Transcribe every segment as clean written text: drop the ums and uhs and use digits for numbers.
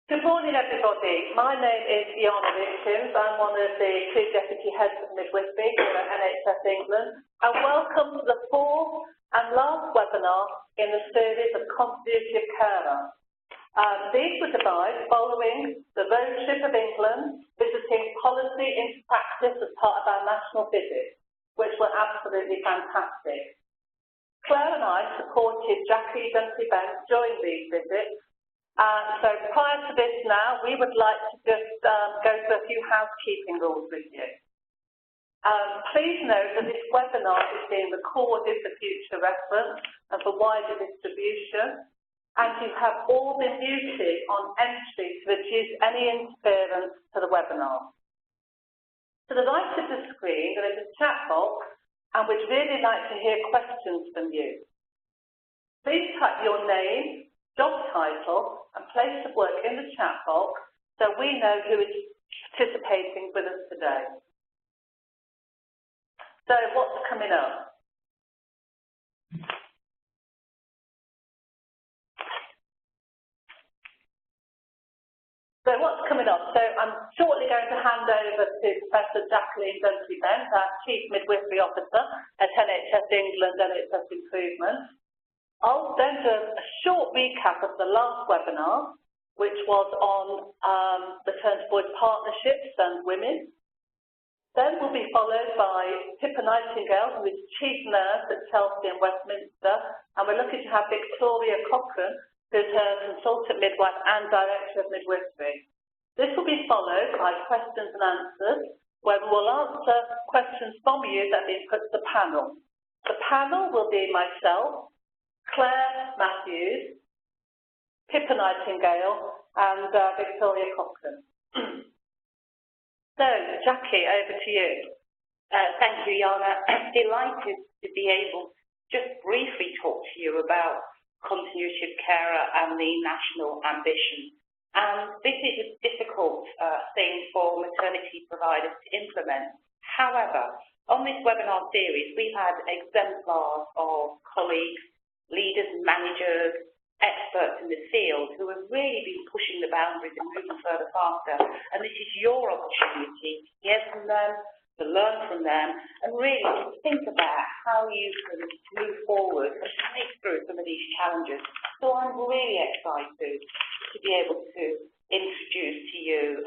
Good morning, everybody. My name is Yana Richens. I'm one of the two deputy heads of midwifery here at NHS England, and welcome to the fourth and last webinar in the series of continuity of care. These were devised following the road trip of England, visiting policy into practice as part of our national visit, which were absolutely fantastic. Claire and I supported Jacqueline Dunkley-Bent during these visits. So prior to this now, we would like to just go through a few housekeeping rules with you. Please note that this webinar is being recorded for future reference and for wider distribution, and you have all been muted on entry to reduce any interference to the webinar. To the right of the screen, there is a chat box, and we'd really like to hear questions from you. Please type your name, job title and place of work in the chat box so we know who is participating with us today. So what's coming up? So I'm shortly going to hand over to Professor Jacqueline Dunkley-Bent, our Chief Midwifery Officer at NHS England NHS Improvement. I'll then do a short recap of the last webinar, which was on maternity boys partnerships and women. Then we'll be followed by Pippa Nightingale, who is Chief Nurse at Chelsea and Westminster, and we're looking to have Victoria Cochrane, who's her Consultant Midwife and Director of Midwifery. This will be followed by questions and answers, where we will answer questions from you that have been put to the panel. The panel will be myself, Claire Matthews, Pippa Nightingale, and Victoria Cochrane. So, Jackie, over to you. Thank you, Yana. I'm delighted to be able to just briefly talk to you about continuity of care and the national ambition. And this is a difficult thing for maternity providers to implement. However, on this webinar series, we've had exemplars of colleagues, leaders, managers, experts in the field who have really been pushing the boundaries and moving further faster. And this is your opportunity to hear from them, to learn from them, and really to think about how you can move forward and take through some of these challenges. So I'm really excited to be able to introduce to you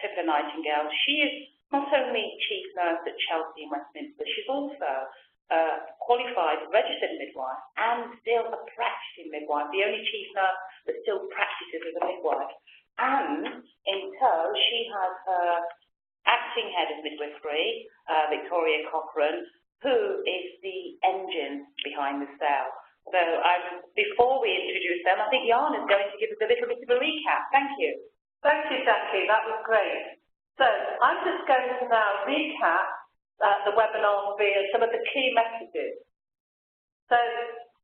Pippa Nightingale. She is not only Chief Nurse at Chelsea and Westminster, she's also qualified registered midwife and still a practicing midwife, the only chief nurse that still practices as a midwife. And in tow, she has her acting head of midwifery, Victoria Cochrane, who is the engine behind the cell. So before we introduce them, I think Yana is going to give us a little bit of a recap. Thank you. Thank you, Jackie. That was great. So I'm just going to now recap the webinar will be and some of the key messages. So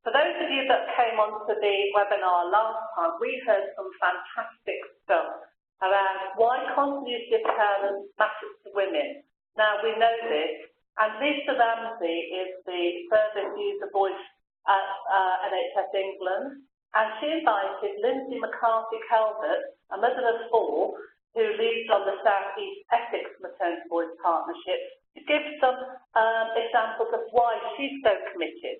for those of you that came onto the webinar last time, we heard some fantastic stuff around why continuity of care matters to women. Now we know this, and Lisa Ramsey is the service user voice at NHS England, and she invited Lindsay McCarthy-Calvert, a mother of four, who leads on the South East Essex Maternity Boys Partnership, to give some examples of why she's so committed.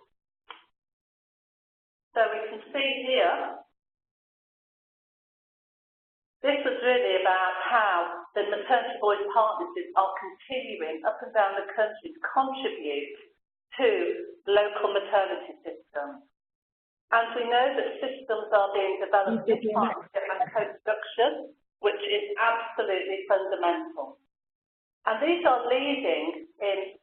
So we can see here, this was really about how the maternity boys partnerships are continuing up and down the country to contribute to local maternity systems. And we know that systems are being developed in partnership and co-production, which is absolutely fundamental. And these are leading in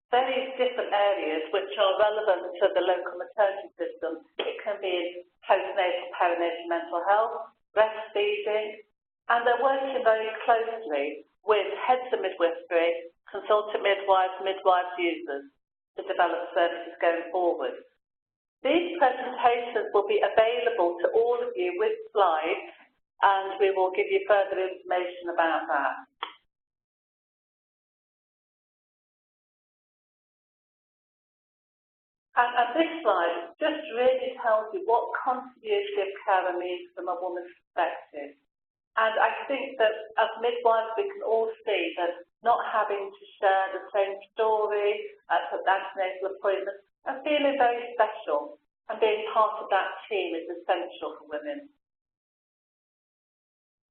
very different areas which are relevant to the local maternity system. It can be in postnatal, perinatal mental health, breastfeeding, and they're working very closely with heads of midwifery, consultant midwives, midwives users to develop services going forward. These presentations will be available to all of you with slides, and we will give you further information about that. And this slide just really tells you what continuity of care means from a woman's perspective. And I think that as midwives, we can all see that not having to share the same story at antenatal appointments and feeling very special and being part of that team is essential for women.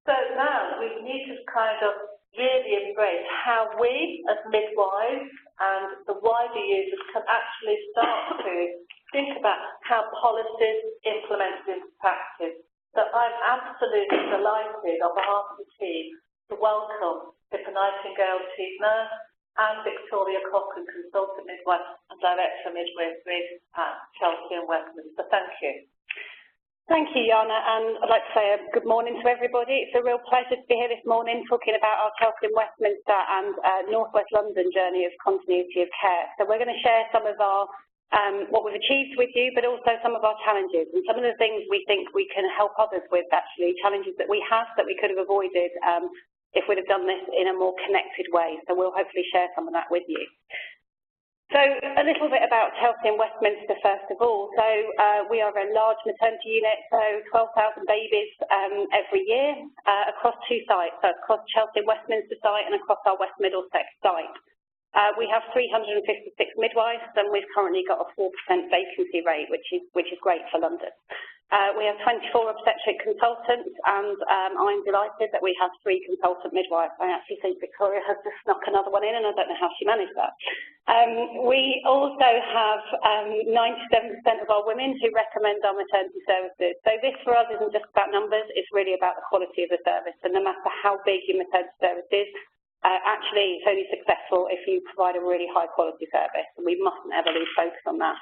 So now we need to kind of really embrace how we as midwives and the wider users can actually start to think about how policies implemented into practice. So I'm absolutely delighted on behalf of the team to welcome Pippa Nightingale, Chief Nurse, and Victoria Cochrane, Consultant Midwife and Director of Midwifery at Chelsea and Westminster. Thank you. Thank you, Yana, and I'd like to say a good morning to everybody. It's a real pleasure to be here this morning talking about our Chelsea and Westminster and North West London journey of continuity of care. So we're going to share some of our what we've achieved with you, but also some of our challenges and some of the things we think we can help others with, actually, challenges that we have that we could have avoided if we'd have done this in a more connected way. So we'll hopefully share some of that with you. So a little bit about Chelsea and Westminster first of all. So we are a large maternity unit, so 12,000 babies every year across 2 sites, so across Chelsea and Westminster site and across our West Middlesex site. We have 356 midwives and we've currently got a 4% vacancy rate, which is great for London. We have 24 obstetric consultants and I'm delighted that we have 3 consultant midwives. I actually think Victoria has just snuck another one in and I don't know how she managed that. We also have 97% of our women who recommend our maternity services. So this for us isn't just about numbers, it's really about the quality of the service. And no matter how big your maternity service is, actually it's only successful if you provide a really high quality service, and we mustn't ever lose focus on that.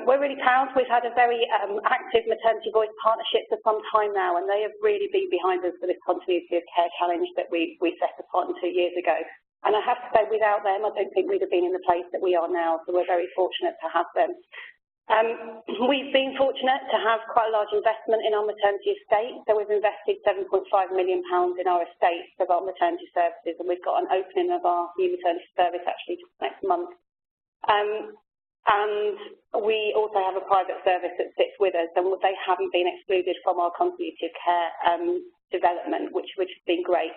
We're really proud. We've had a very active maternity voice partnership for some time now, and they have really been behind us for this continuity of care challenge that we set upon 2 years ago. And I have to say, without them, I don't think we'd have been in the place that we are now, so we're very fortunate to have them. We've been fortunate to have quite a large investment in our maternity estate, so we've invested £7.5 million in our estate of our maternity services, and we've got an opening of our new maternity service actually just next month. And we also have a private service that sits with us, and they haven't been excluded from our continuity of care development, which has been great.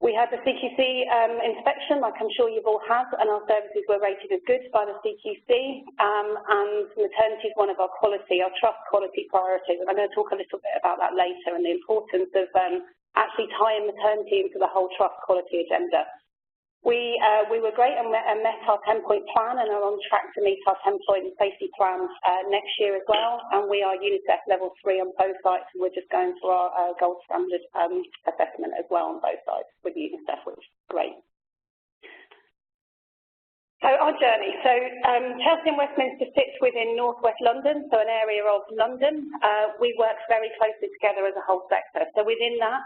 We had the CQC inspection, like I'm sure you've all had, and our services were rated as good by the CQC, and maternity is one of our trust quality priorities, and I'm going to talk a little bit about that later and the importance of actually tying maternity into the whole trust quality agenda. We were great and met our 10-point plan and are on track to meet our 10-point safety plans next year as well. And we are UNICEF level 3 on both sites, and we're just going through our gold standard assessment as well on both sites with UNICEF, which is great. So our journey. So Chelsea and Westminster sits within North West London, so an area of London. We work very closely together as a whole sector. So within that,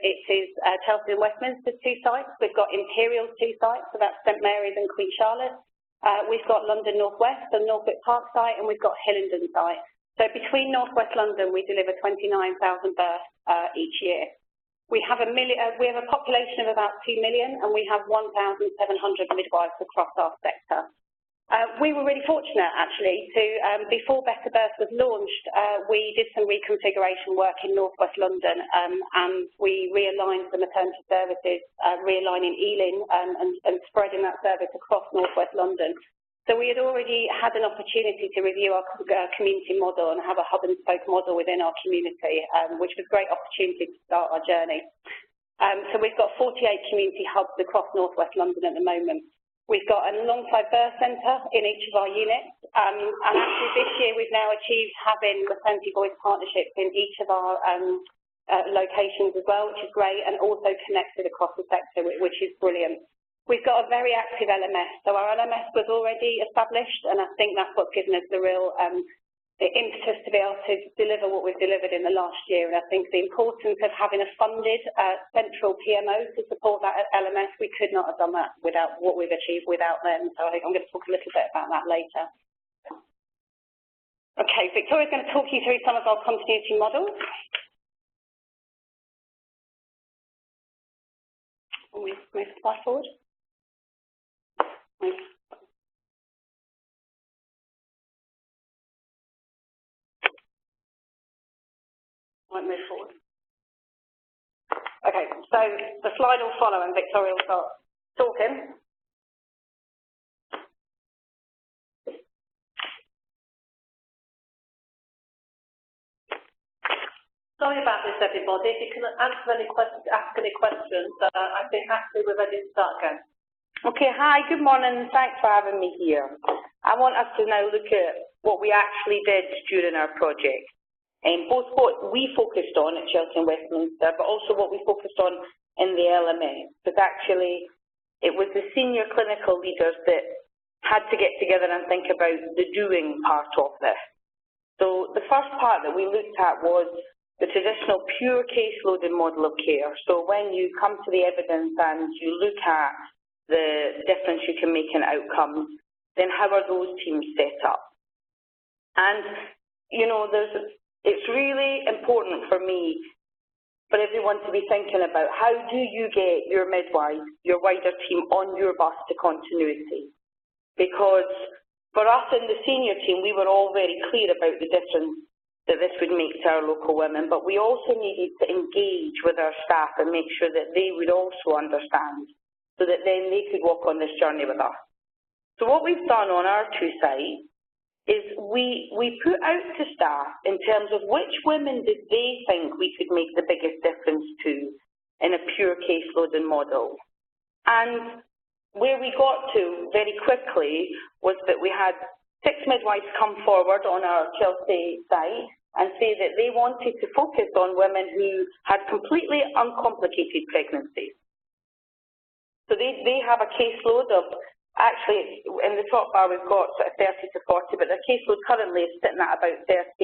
it is Chelsea and Westminster 2 sites. We've got Imperial's 2 sites, so that's St Mary's and Queen Charlotte. We've got London North West and Norfolk Park site, and we've got Hillingdon site. So between North West London, we deliver 29,000 births each year. We have a population of about 2 million, and we have 1,700 midwives across our sector. We were really fortunate, actually, to before Better Birth was launched, we did some reconfiguration work in North West London, and we realigned the maternity services, realigning Ealing and spreading that service across North West London. So we had already had an opportunity to review our community model and have a hub and spoke model within our community, which was a great opportunity to start our journey. So we've got 48 community hubs across North West London at the moment. We've got an alongside birth centre in each of our units, and actually this year we've now achieved having maternity voice partnerships in each of our locations as well, which is great, and also connected across the sector, which is brilliant. We've got a very active LMS, so our LMS was already established, and I think that's what's given us the real the impetus to be able to deliver what we've delivered in the last year. And I think the importance of having a funded central PMO to support that LMS, we could not have done that without what we've achieved without them. So I think I'm going to talk a little bit about that later. Okay, Victoria's going to talk you through some of our continuity models. Move the slide forward. Might move forward. Okay, so the slide will follow and Victoria will start talking. Sorry about this, everybody. If you can ask any questions, I think actually we're ready to start again. Okay, hi, good morning. Thanks for having me here. I want us to now look at what we actually did during our project, and both what we focused on at Chelsea and Westminster, but also what we focused on in the LMS, because actually it was the senior clinical leaders that had to get together and think about the doing part of this. So the first part that we looked at was the traditional pure case-loaded model of care. So when you come to the evidence and you look at the difference you can make in outcomes, then how are those teams set up? And, you know, it's really important for me, for everyone to be thinking about how do you get your midwife, your wider team on your bus to continuity? Because for us in the senior team, we were all very clear about the difference that this would make to our local women, but we also needed to engage with our staff and make sure that they would also understand, so that then they could walk on this journey with us. So what we've done on our two sites is we put out to staff in terms of which women did they think we could make the biggest difference to in a pure case-loading model. And where we got to very quickly was that we had 6 midwives come forward on our Chelsea site and say that they wanted to focus on women who had completely uncomplicated pregnancies. So they have a caseload of, actually, in the top bar we've got sort of 30 to 40, but their caseload currently is sitting at about 38.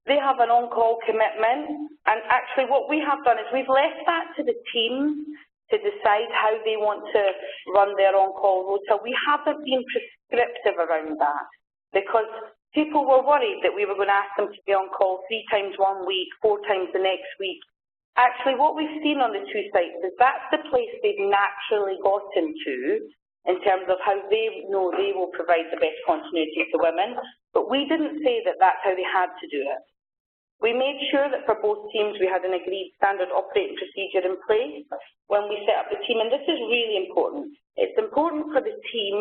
They have an on-call commitment, and actually what we have done is we've left that to the team to decide how they want to run their on-call rota. We haven't been prescriptive around that, because people were worried that we were going to ask them to be on call 3 times one week, 4 times the next week. Actually, what we've seen on the two sites is that's the place they've naturally gotten to in terms of how they know they will provide the best continuity to women, but we didn't say that that's how they had to do it. We made sure that for both teams we had an agreed standard operating procedure in place when we set up the team, and this is really important. It's important for the team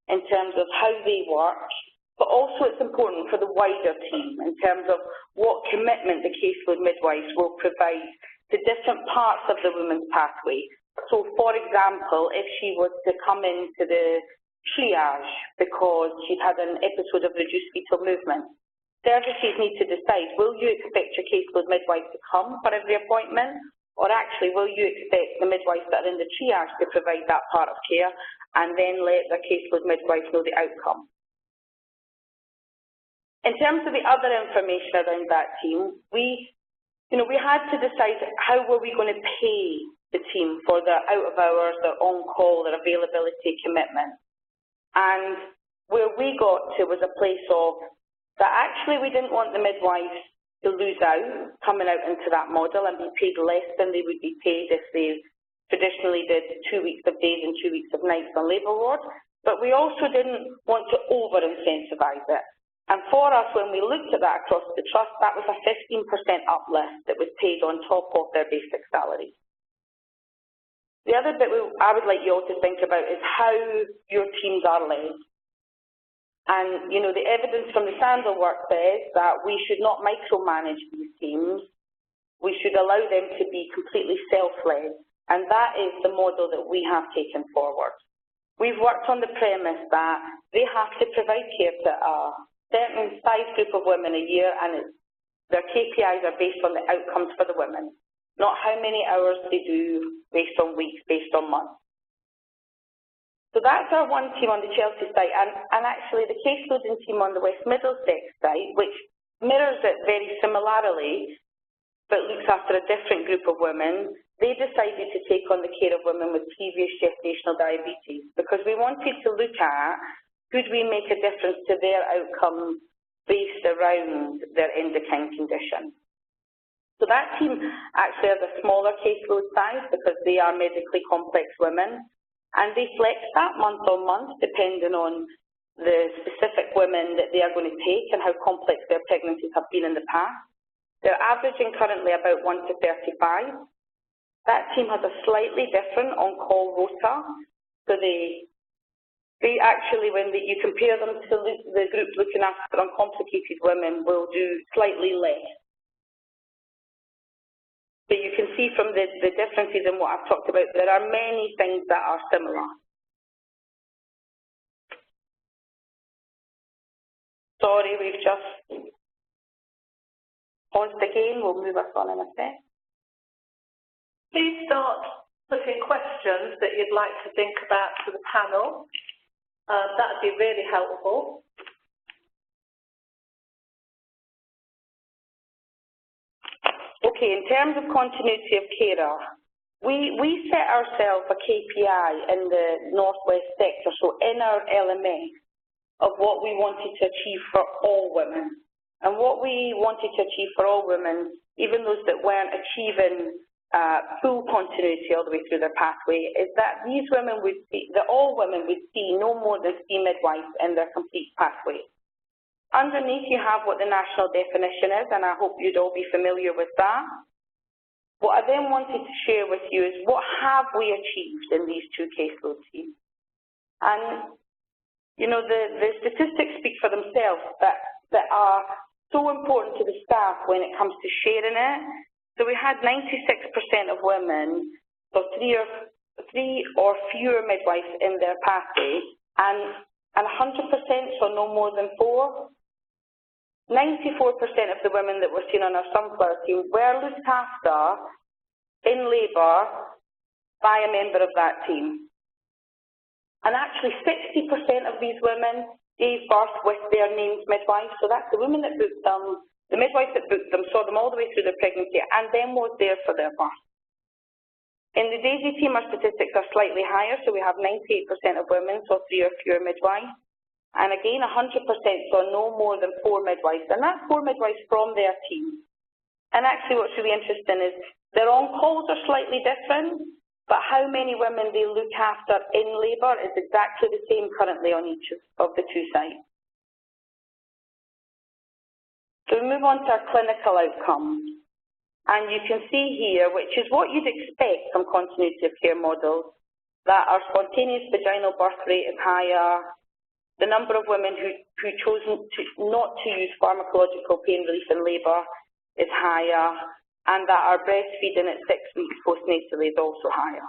in terms of how they work, but also it's important for the wider team in terms of what commitment the caseload midwives will provide to different parts of the women's pathway. So, for example, if she was to come into the triage because she'd had an episode of reduced fetal movement, services need to decide, will you expect your caseload midwife to come for every appointment, or actually will you expect the midwives that are in the triage to provide that part of care and then let the caseload midwife know the outcome? In terms of the other information around that team, we had to decide how were we going to pay the team for their out-of-hours, their on-call, their availability commitment. And where we got to was a place of that actually we didn't want the midwives to lose out coming out into that model and be paid less than they would be paid if they traditionally did 2 weeks of days and 2 weeks of nights on labour ward. But we also didn't want to over-incentivise it. And for us, when we looked at that across the trust, that was a 15% uplift that was paid on top of their basic salary. The other bit I would like you all to think about is how your teams are led. And, you know, the evidence from the Sandal work says that we should not micromanage these teams. We should allow them to be completely self-led. And that is the model that we have taken forward. We've worked on the premise that they have to provide care to a certain size group of women a year, and their KPIs are based on the outcomes for the women, not how many hours they do based on weeks, based on months. So that's our one team on the Chelsea site, and actually the caseloading team on the West Middlesex site, which mirrors it very similarly, but looks after a different group of women, they decided to take on the care of women with previous gestational diabetes, because we wanted to look at could we make a difference to their outcomes based around their endocrine condition. So that team actually has a smaller caseload size because they are medically complex women, and they flex that month on month depending on the specific women that they are going to take and how complex their pregnancies have been in the past. They're averaging currently about 1 to 35. That team has a slightly different on-call rota, so they actually, when you compare them to the group looking after uncomplicated women, will do slightly less. So you can see from the differences in what I've talked about, there are many things that are similar. Sorry, we've just paused again. We'll move us on in a sec. Please start putting questions that you'd like to think about to the panel. That would be really helpful. Okay, in terms of continuity of carer, we set ourselves a KPI in the Northwest sector, so in our LMS, of what we wanted to achieve for all women. And what we wanted to achieve for all women, even those that weren't achieving full continuity all the way through their pathway, is that these women would see, that all women would see no more than 3 midwives in their complete pathway. Underneath you have what the national definition is, and I hope you'd all be familiar with that. What I then wanted to share with you is what have we achieved in these 2 caseload teams. And, you know, the statistics speak for themselves that are so important to the staff when it comes to sharing it. So we had 96% of women, so 3 or fewer midwives in their pathway, and 100% so no more than 4. 94% of the women that were seen on our sunflower team were looked after in labour by a member of that team. And actually 60% of these women gave birth with their named midwife, so that's the women that booked them, the midwife that booked them, saw them all the way through their pregnancy, and then was there for their birth. In the DAISY team, our statistics are slightly higher, so we have 98% of women saw 3 or fewer midwives. And again, 100% saw no more than 4 midwives, and that's 4 midwives from their team. And actually what's really interesting is their on-calls are slightly different, but how many women they look after in labour is exactly the same currently on each of the 2 sites. So we move on to our clinical outcomes. And you can see here, which is what you'd expect from continuity of care models, that our spontaneous vaginal birth rate is higher, the number of women who chose not to use pharmacological pain relief in labour is higher, and that our breastfeeding at 6 weeks postnatally is also higher.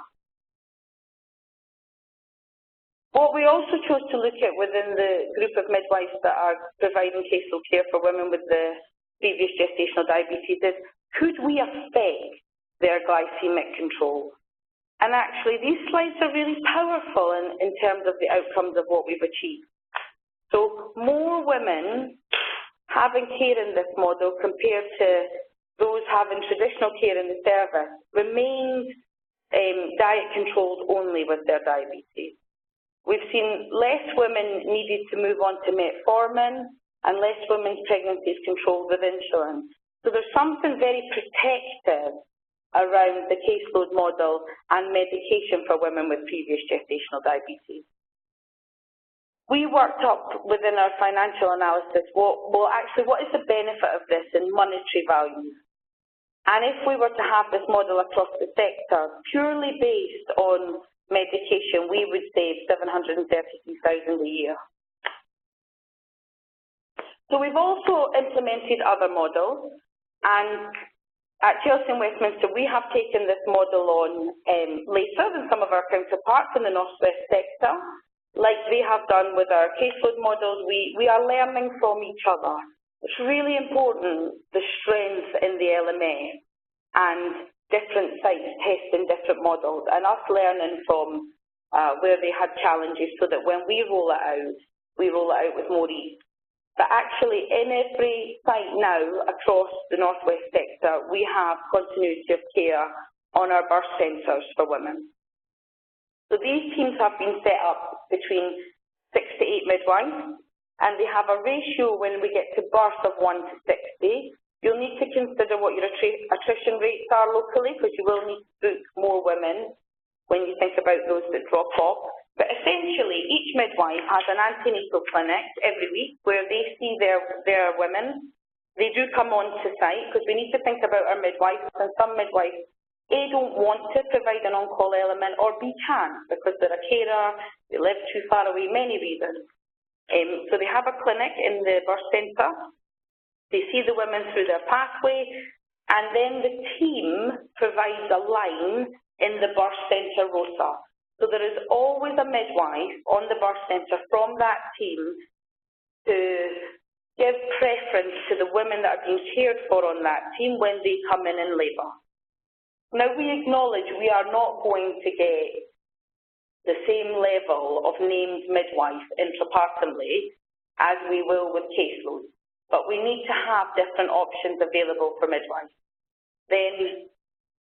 What we also chose to look at within the group of midwives that are providing caseload care for women with the previous gestational diabetes is, could we affect their glycemic control? And actually, these slides are really powerful in terms of the outcomes of what we've achieved. So more women having care in this model compared to those having traditional care in the service remained diet controlled only with their diabetes. We've seen less women needed to move on to metformin and less women's pregnancies controlled with insulin. So there's something very protective around the caseload model and medication for women with previous gestational diabetes. We worked up within our financial analysis, what is the benefit of this in monetary value? And if we were to have this model across the sector, purely based on medication, we would save $733,000 a year. So we've also implemented other models, and at Chelsea and Westminster, we have taken this model on later than some of our counterparts in the Northwest sector. Like they have done with our caseload models, we are learning from each other. It's really important, the strength in the LMA and different sites testing different models and us learning from where they had challenges so that when we roll it out with more ease. But actually, in every site now across the Northwest sector, we have continuity of care on our birth centres for women. So these teams have been set up between 6 to 8 midwives, and they have a ratio when we get to birth of 1 to 60. You'll need to consider what your attrition rates are locally, because you will need to book more women when you think about those that drop off. But essentially, each midwife has an antenatal clinic every week where they see their women, They do come onto site because we need to think about our midwives, and some midwives, A, don't want to provide an on-call element, or B, can't because they're a carer, they live too far away, many reasons. So they have a clinic in the birth centre, they see the women through their pathway, and then the team provides a line in the birth centre rota. So there is always a midwife on the birth centre from that team to give preference to the women that are being cared for on that team when they come in labour. Now, we acknowledge we are not going to get the same level of named midwife intrapartumly as we will with caseloads, but we need to have different options available for midwives. Then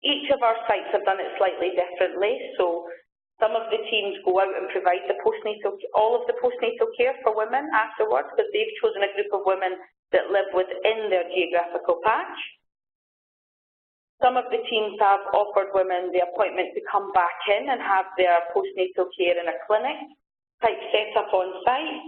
each of our sites have done it slightly differently, so some of the teams go out and provide the all of the postnatal care for women afterwards because they've chosen a group of women that live within their geographical patch. Some of the teams have offered women the appointment to come back in and have their postnatal care in a clinic type setup on site.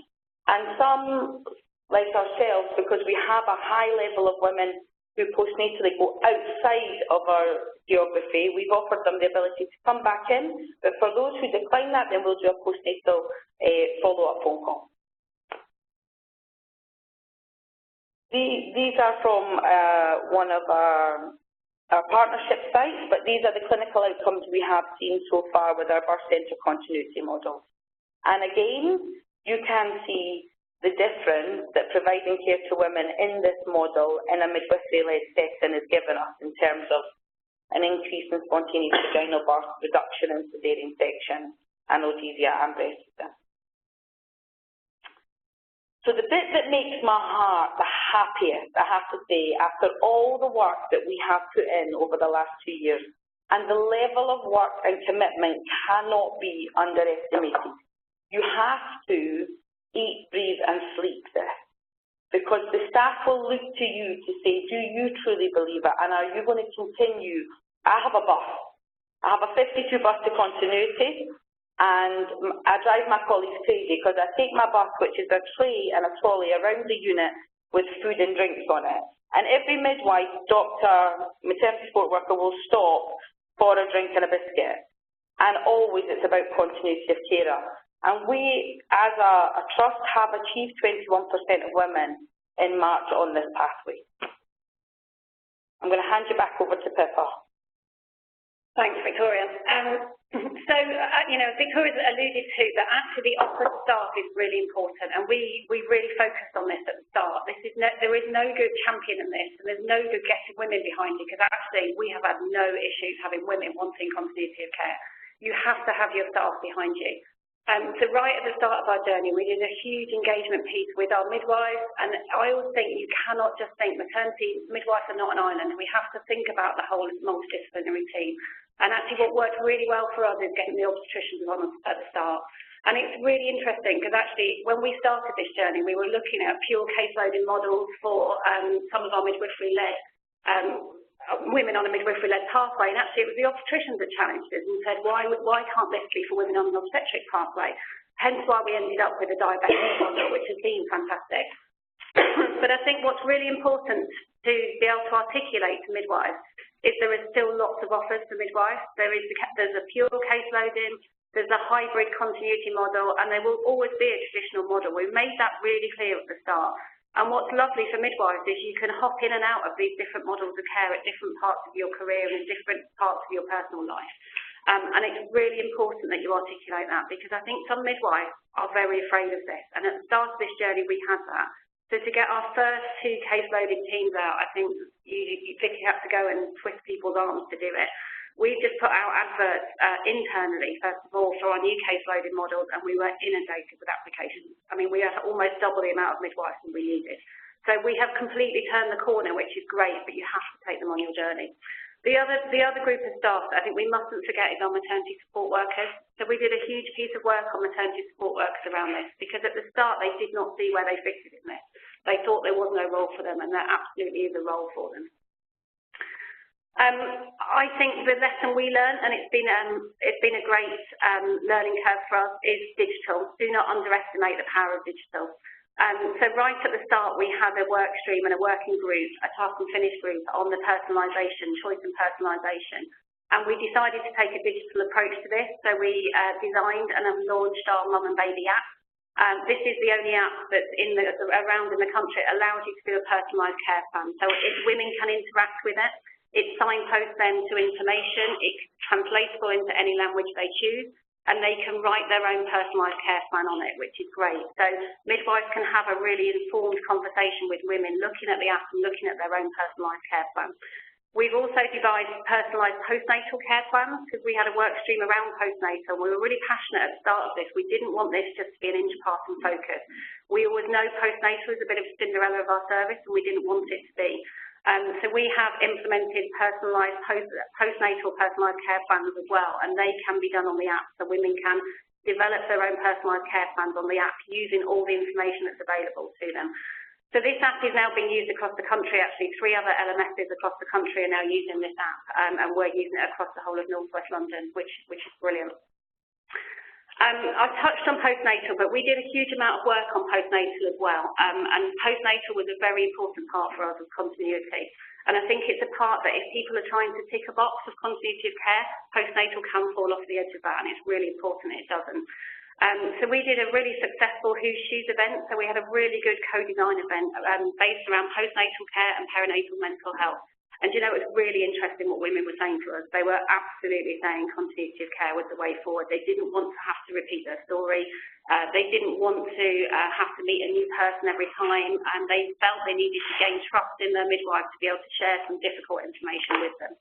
And some, like ourselves, because we have a high level of women who postnatally go outside of our geography, we've offered them the ability to come back in, but for those who decline that, then we'll do a postnatal follow-up phone call. These are from one of our partnership sites, but these are the clinical outcomes we have seen so far with our birth centre continuity models. And again, you can see the difference that providing care to women in this model in a midwifery-led setting has given us in terms of an increase in spontaneous vaginal birth, reduction in cesarean section, analgesia and breastfeeding. So the bit that makes my heart the happiest, I have to say, after all the work that we have put in over the last 2 years, and the level of work and commitment cannot be underestimated. You have to eat, breathe and sleep this, because the staff will look to you to say, do you truly believe it, and are you going to continue? I have a bus. I have a 52 bus to continuity, and I drive my colleagues crazy because I take my bus, which is a tray and a trolley around the unit with food and drinks on it, and every midwife, doctor, maternity support worker will stop for a drink and a biscuit, and always it's about continuity of care. And we, as a trust, have achieved 21% of women in March on this pathway. I'm going to hand you back over to Pippa. Thanks, Victoria. Victoria's alluded to that actually the offer staff is really important, and we really focused on this at the start. There is no good champion in this, and there's no good getting women behind you, because actually we have had no issues having women wanting continuity of care. You have to have your staff behind you. So right at the start of our journey, we did a huge engagement piece with our midwives, and I always think you cannot just think maternity midwives are not an island. We have to think about the whole multidisciplinary team. And actually what worked really well for us is getting the obstetricians on at the start. And it's really interesting because actually when we started this journey, we were looking at pure caseloading models for some of our midwifery-led women on a midwifery-led pathway, and actually it was the obstetricians that challenged us and said, why can't this be for women on an obstetric pathway? Hence why we ended up with a diabetic model, which has been fantastic. But I think what's really important to be able to articulate to midwives is there is still lots of offers for midwives. There's a pure caseloading, there's a hybrid continuity model, and there will always be a traditional model. We've made that really clear at the start. And what's lovely for midwives is you can hop in and out of these different models of care at different parts of your career and different parts of your personal life. And it's really important that you articulate that, because I think some midwives are very afraid of this. And at the start of this journey, we had that. So to get our first 2 case-loaded teams out, I think you have to go and twist people's arms to do it. We've just put out adverts internally, first of all, for our new case-loaded models, and we were inundated with applications. I mean, we had almost double the amount of midwives than we needed. So we have completely turned the corner, which is great, but you have to take them on your journey. The other group of staff that I think we mustn't forget is our maternity support workers. So we did a huge piece of work on maternity support workers around this, because at the start they did not see where they fitted in this. They thought there was no role for them, and there absolutely is a role for them. I think the lesson we learned, and it's been a great learning curve for us, is digital. Do not underestimate the power of digital. So right at the start, we had a work stream and a working group, a task and finish group on the personalisation, choice and personalisation. And we decided to take a digital approach to this. So we designed and have launched our mum and baby app. This is the only app that's around in the country. It allows you to do a personalised care plan. So if women can interact with it, it signposts them to information, it's translatable into any language they choose, and they can write their own personalised care plan on it, which is great. So midwives can have a really informed conversation with women looking at the app and looking at their own personalised care plan. We've also devised personalised postnatal care plans because we had a work stream around postnatal. We were really passionate at the start of this. We didn't want this just to be an interpartum focus. We always know postnatal is a bit of a Cinderella of our service, and we didn't want it to be. So we have implemented personalised postnatal personalised care plans as well, and they can be done on the app, so women can develop their own personalised care plans on the app using all the information that's available to them. So this app is now being used across the country. Actually, 3 other LMSs across the country are now using this app, and we're using it across the whole of North West London, which is brilliant. I touched on postnatal, but we did a huge amount of work on postnatal as well, and postnatal was a very important part for us as continuity. And I think it's a part that if people are trying to tick a box of continuity of care, postnatal can fall off the edge of that, and it's really important it doesn't. So we did a really successful Who's Shoes event, so we had a really good co-design event based around postnatal care and perinatal mental health. And you know, it was really interesting what women were saying to us. They were absolutely saying continuity of care was the way forward. They didn't want to have to repeat their story. They didn't want to have to meet a new person every time, and they felt they needed to gain trust in their midwife to be able to share some difficult information with them.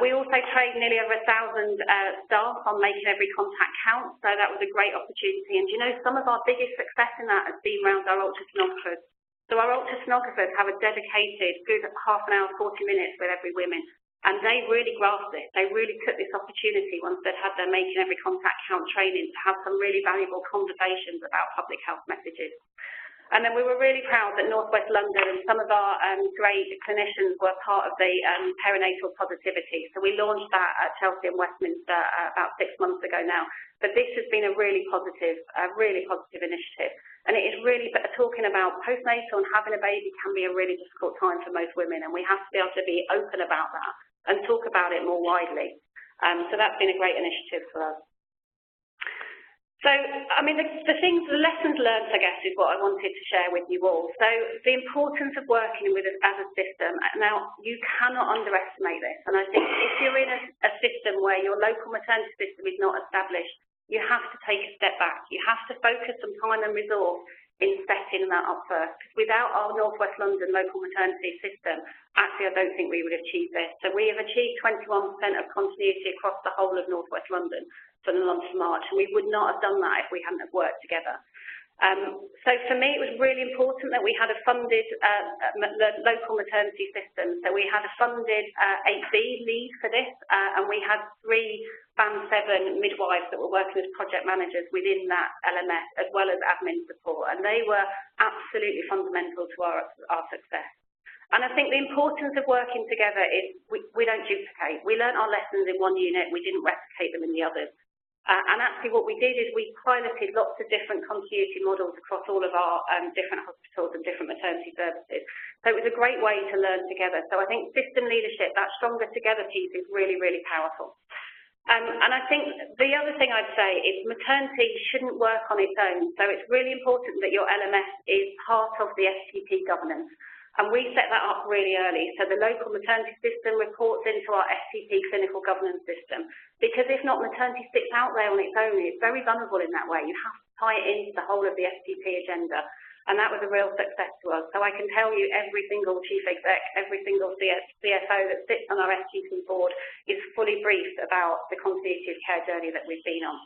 We also trained nearly over 1,000 staff on making every contact count, so that was a great opportunity. And you know, some of our biggest success in that has been around our ultrasonographers. So our ultrasonographers have a dedicated good half an hour, 40 minutes with every woman, and they really grasped this. They really took this opportunity once they'd had their making every contact count training to have some really valuable conversations about public health messages. And then we were really proud that North West London and some of our great clinicians were part of the perinatal positivity. So we launched that at Chelsea and Westminster about 6 months ago now. But this has been a really positive initiative. And it is really talking about postnatal and having a baby can be a really difficult time for most women, and we have to be able to be open about that and talk about it more widely. So that's been a great initiative for us. So, I mean, the lessons learned, I guess, is what I wanted to share with you all. So, the importance of working with it as a system. Now, you cannot underestimate this. And I think if you're in a system where your local maternity system is not established, you have to take a step back. You have to focus some time and resource in setting that up first. Because without our North West London local maternity system, actually, I don't think we would achieve this. So, we have achieved 21% of continuity across the whole of North West London for the month of March, and we would not have done that if we hadn't have worked together. So for me, it was really important that we had a funded local maternity system. So we had a funded 8B lead for this, and we had 3 Band 7 midwives that were working as project managers within that LMS, as well as admin support, and they were absolutely fundamental to our success. And I think the importance of working together is we don't duplicate. We learnt our lessons in one unit, we didn't replicate them in the others. And actually what we did is we piloted lots of different continuity models across all of our different hospitals and different maternity services. So it was a great way to learn together. So I think system leadership, that stronger together piece is really, really powerful. And I think the other thing I'd say is maternity shouldn't work on its own. So it's really important that your LMS is part of the STP governance. And we set that up really early. So the local maternity system reports into our STP clinical governance system. Because if not, maternity sits out there on its own. It's very vulnerable in that way. You have to tie it into the whole of the STP agenda. And that was a real success to us. So I can tell you every single chief exec, every single CFO that sits on our STP board is fully briefed about the continuity of care journey that we've been on.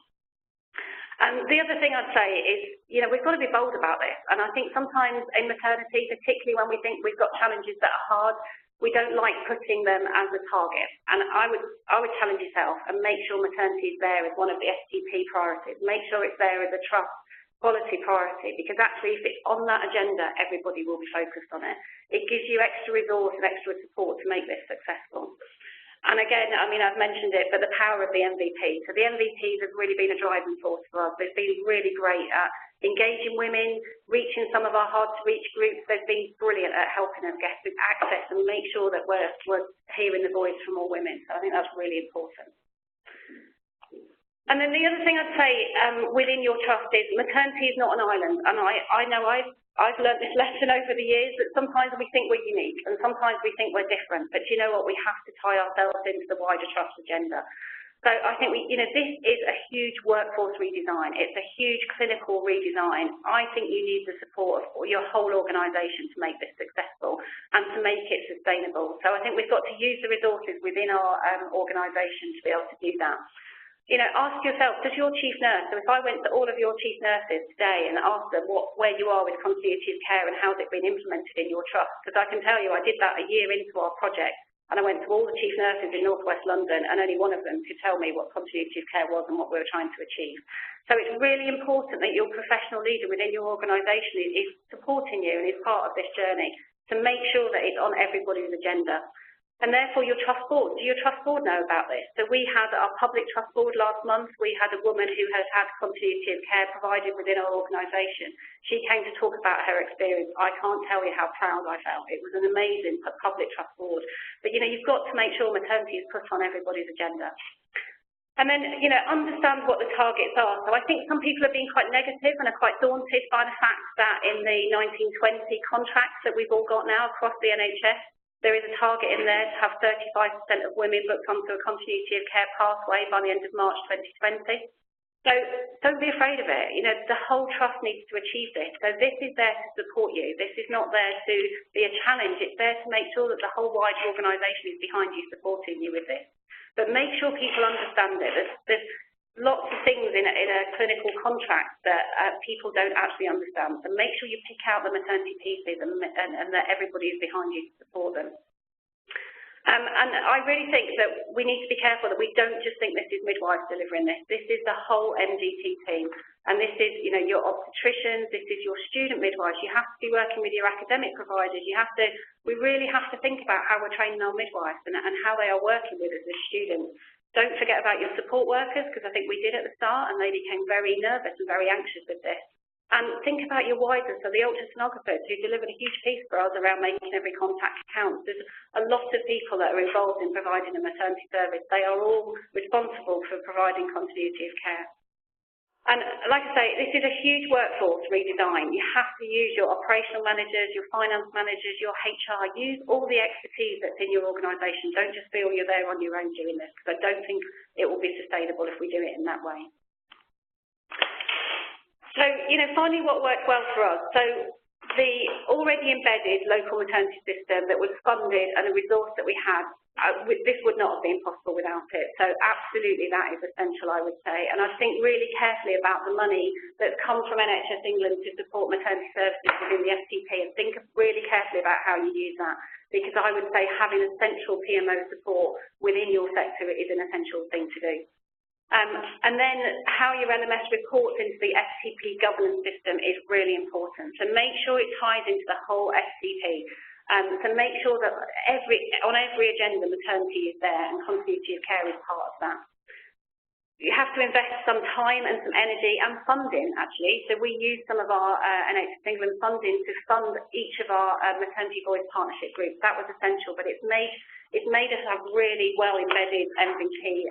And the other thing I'd say is, you know, we've got to be bold about this. And I think sometimes in maternity, particularly when we think we've got challenges that are hard, we don't like putting them as a target. And I would challenge yourself and make sure maternity is there as one of the STP priorities. Make sure it's there as a trust quality priority, because actually if it's on that agenda, everybody will be focused on it. It gives you extra resource and extra support to make this successful. And again, I mean, I've mentioned it, but the power of the MVP. So the MVPs have really been a driving force for us. They've been really great at engaging women, reaching some of our hard-to-reach groups. They've been brilliant at helping us get access and make sure that we're hearing the voice from all women. So I think that's really important. And then the other thing I'd say within your trust is maternity is not an island. And I know I've learned this lesson over the years that sometimes we think we're unique and sometimes we think we're different. But you know what? We have to tie ourselves into the wider trust agenda. So I think this is a huge workforce redesign. It's a huge clinical redesign. I think you need the support of your whole organisation to make this successful and to make it sustainable. So I think we've got to use the resources within our organisation to be able to do that. Ask yourself, does your chief nurse, so if I went to all of your chief nurses today and asked them where you are with continuity of care and how's it been implemented in your trust, because I can tell you I did that a year into our project, and I went to all the chief nurses in North West London, and only one of them could tell me what continuity of care was and what we were trying to achieve. So it's really important that your professional leader within your organisation is supporting you and is part of this journey to make sure that it's on everybody's agenda. And therefore your trust board, do your trust board know about this? So we had our public trust board last month. We had a woman who has had continuity of care provided within our organisation. She came to talk about her experience. I can't tell you how proud I felt. It was an amazing public trust board. But you've got to make sure maternity is put on everybody's agenda. And then, understand what the targets are. So I think some people are being quite negative and are quite daunted by the fact that in the 1920 contracts that we've all got now across the NHS, there is a target in there to have 35% of women booked onto a continuity of care pathway by the end of March 2020. So don't be afraid of it. The whole trust needs to achieve this. So this is there to support you. This is not there to be a challenge. It's there to make sure that the whole wider organisation is behind you, supporting you with this. But make sure people understand it. There's lots of things in a clinical contract that people don't actually understand. So make sure you pick out the maternity pieces and that everybody is behind you to support them. And I really think that we need to be careful that we don't just think this is midwives delivering this. This is the whole MDT team. And this is, your obstetricians, this is your student midwives. You have to be working with your academic providers. We really have to think about how we're training our midwives and how they are working with us as students. Don't forget about your support workers, because I think we did at the start and they became very nervous and very anxious with this. And think about your widers, so the ultrasonographers who delivered a huge piece for us around making every contact count. There's a lot of people that are involved in providing a maternity service. They are all responsible for providing continuity of care. And like I say, this is a huge workforce redesign. You have to use your operational managers, your finance managers, your HR. Use all the expertise that's in your organisation. Don't just feel you're there on your own doing this, because I don't think it will be sustainable if we do it in that way. So, finally what worked well for us. So the already embedded local maternity system that was funded and a resource that we had, this would not have been possible without it. So absolutely that is essential, I would say. And I think really carefully about the money that's come from NHS England to support maternity services within the STP, and think really carefully about how you use that. Because I would say having essential PMO support within your sector is an essential thing to do. And then how your LMS reports into the STP governance system is really important. So make sure it ties into the whole STP. So make sure that on every agenda maternity is there and continuity of care is part of that. You have to invest some time and some energy and funding, actually. So we use some of our NHS England funding to fund each of our maternity voice partnership groups. That was essential, but it's made us have really well embedded MVP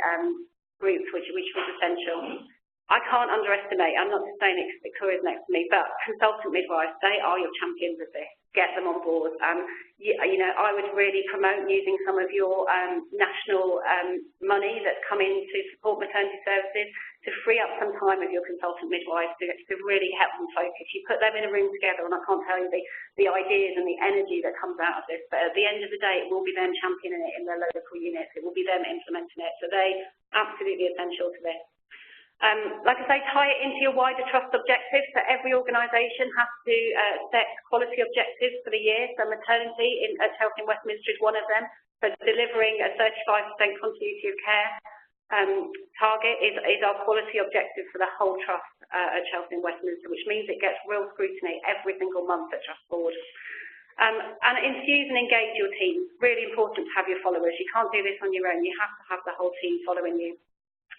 groups, which was essential. I can't underestimate, I'm not just saying it because Victoria's next to me, but consultant midwives, they are your champions of this. Get them on board. I would really promote using some of your national money that's come in to support maternity services to free up some time with your consultant midwives to really help them focus. You put them in a room together, and I can't tell you the ideas and the energy that comes out of this, but at the end of the day, it will be them championing it in their local units. It will be them implementing it. So they absolutely essential to this. Like I say, tie it into your wider trust objectives. So every organisation has to set quality objectives for the year. So maternity at Health in Westminster is one of them. So delivering a 35% continuity of care target is our quality objective for the whole trust at Health in Westminster, which means it gets real scrutiny every single month at Trust Board. And infuse and engage your team. Really important to have your followers. You can't do this on your own. You have to have the whole team following you.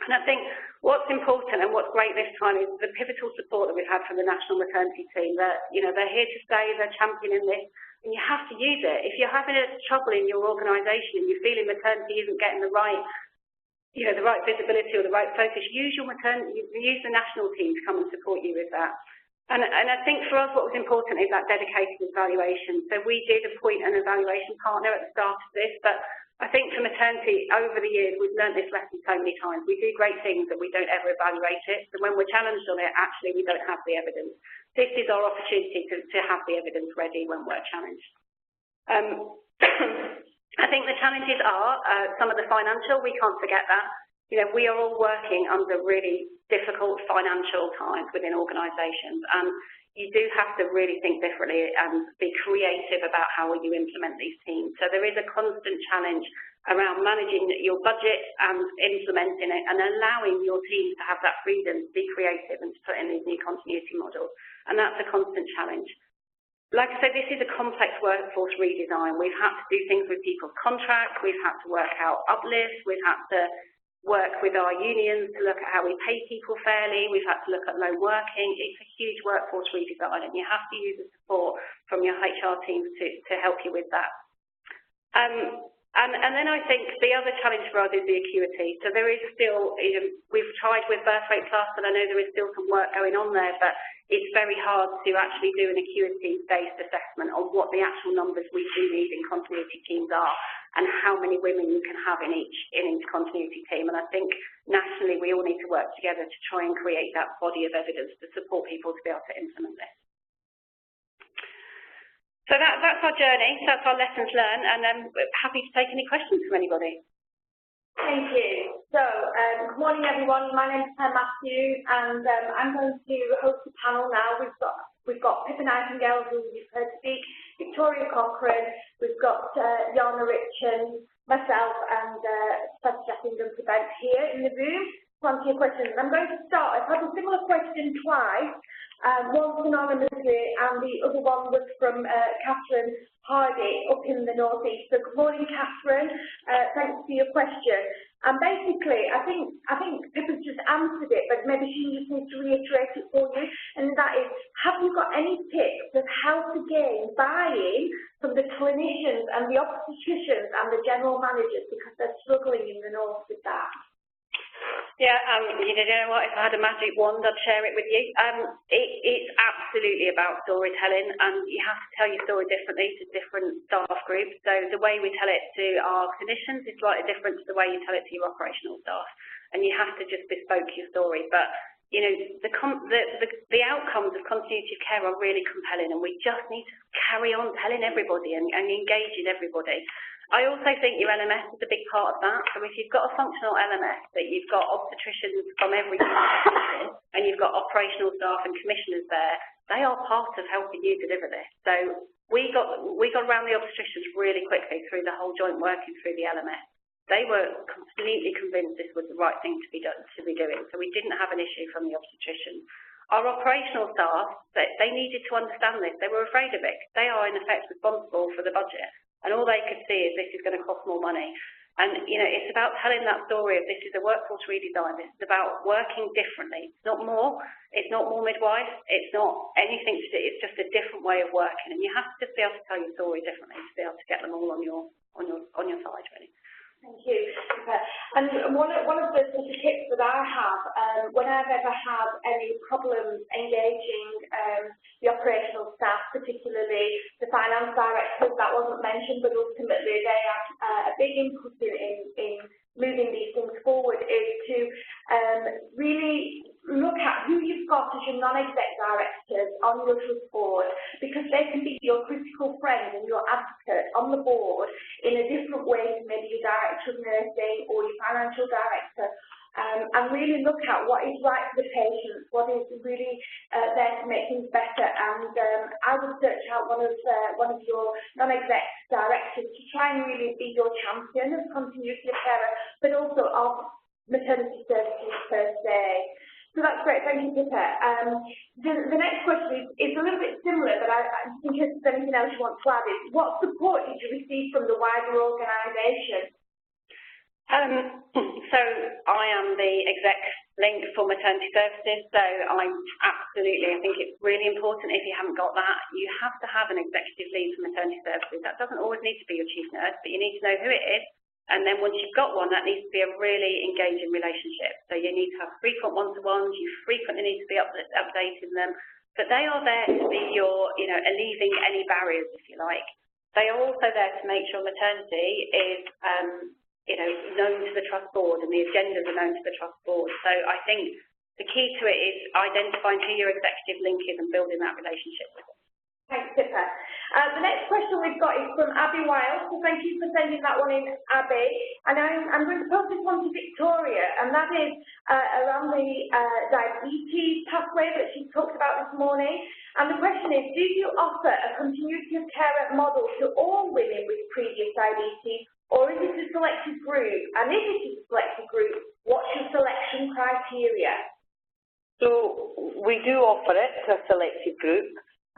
And I think what's important and what's great this time is the pivotal support that we've had from the National Maternity Team. That, you know, they're here to stay, they're championing this, and you have to use it. If you're having a trouble in your organisation and you're feeling maternity isn't getting the right, you know, the right visibility or the right focus, use your use the national team to come and support you with that. And I think for us what was important is that dedicated evaluation. So we did appoint an evaluation partner at the start of this, but I think for maternity, over the years, we've learned this lesson so many times. We do great things and we don't ever evaluate it. So when we're challenged on it, actually, we don't have the evidence. This is our opportunity to have the evidence ready when we're challenged. I think the challenges are some of the financial. We can't forget that. You know, we are all working under really difficult financial times within organisations, and you do have to really think differently and be creative about how you implement these teams. So there is a constant challenge around managing your budget and implementing it and allowing your teams to have that freedom to be creative and to put in these new continuity models. And that's a constant challenge. Like I said, this is a complex workforce redesign. We've had to do things with people's contracts, we've had to work out uplifts, we've had to work with our unions to look at how we pay people fairly, we've had to look at lone working. It's a huge workforce redesign and you have to use the support from your HR teams to help you with that. And then I think the other challenge for us is the acuity. So there is still, you know, we've tried with Birth Rate Plus and I know there is still some work going on there, but it's very hard to actually do an acuity-based assessment on what the actual numbers we do need in continuity teams are and how many women you can have in each continuity team. And I think nationally we all need to work together to try and create that body of evidence to support people to be able to implement this. So that's our journey, so that's our lessons learned, and I'm happy to take any questions from anybody. Thank you. So, good morning everyone. My name is Matthew, and I'm going to host the panel now. We've got Pippa Nightingale, who you've heard speak, Victoria Cochrane, we've got Yana, Richens, myself, and Professor Jacqueline Dunkley-Bent here in the room to answer your questions. I'm going to start. I've had a similar question twice. Once anonymously, and the other one was from Catherine Hardy up in the northeast. So good morning, Catherine. Thanks for your question. And basically, I think Pippa's just answered it, but maybe she just needs to reiterate it for you. And that is, have you got any tips of how to gain buy-in from the clinicians and the obstetricians and the general managers because they're struggling in the north with that? Yeah, you know what, if I had a magic wand, I'd share it with you. It's absolutely about storytelling, and you have to tell your story differently to different staff groups. So the way we tell it to our clinicians is slightly different to the way you tell it to your operational staff, and you have to just bespoke your story. But, you know, the outcomes of continuity of care are really compelling, and we just need to carry on telling everybody and engaging everybody. I also think your LMS is a big part of that. So if you've got a functional LMS that you've got obstetricians from every unit and you've got operational staff and commissioners there, they are part of helping you deliver this. So we got around the obstetricians really quickly through the whole joint working through the LMS. They were completely convinced this was the right thing to be doing. So we didn't have an issue from the obstetricians. Our operational staff, they needed to understand this. They were afraid of it. They are in effect responsible for the budget. And all they could see is this is going to cost more money. And, you know, it's about telling that story of this is a workforce redesign. This is about working differently. It's not more midwives. It's not anything to do. It's just a different way of working. And you have to just be able to tell your story differently to be able to get them all on your side, really. Thank you. And one of the tips that I have, when I've ever had any problems engaging the operational staff, particularly the finance directors, that wasn't mentioned, but ultimately they have a big input in moving these things forward, is to really look at who you've got as your non-exec directors on your trust board, because they can be your critical friend and your advocate on the board in a different way to maybe your director of nursing or your financial director, and really look at what is right for the patient, what is really there to make things better. And I would search out one of your non-exec directors to try and really be your champion of continuity of care, but also of maternity services per se. So that's great, thank you, Pippa. The next question is a little bit similar, but I think if there's anything else you want to add, is what support did you receive from the wider organisation? So I am the exec link for maternity services, so I think it's really important, if you haven't got that, you have to have an executive lead for maternity services. That doesn't always need to be your chief nurse, but you need to know who it is, and then once you've got one, that needs to be a really engaging relationship. So you need to have frequent one-to-ones, you frequently need to be updating them, but they are there to be your, alleviating any barriers, if you like. They are also there to make sure maternity is known to the trust board and the agendas are known to the trust board. So I think the key to it is identifying who your executive link is and building that relationship with them. Thanks, Pippa. The next question we've got is from Abby Wild, so thank you for sending that one in, Abby. And I'm going to pose this one to Victoria, and that is around the diabetes pathway that she talked about this morning. And the question is, do you offer a continuity of care model to all women with previous diabetes, or is it a selected group? And if it is a selected group, what's your selection criteria? So we do offer it to a selected group,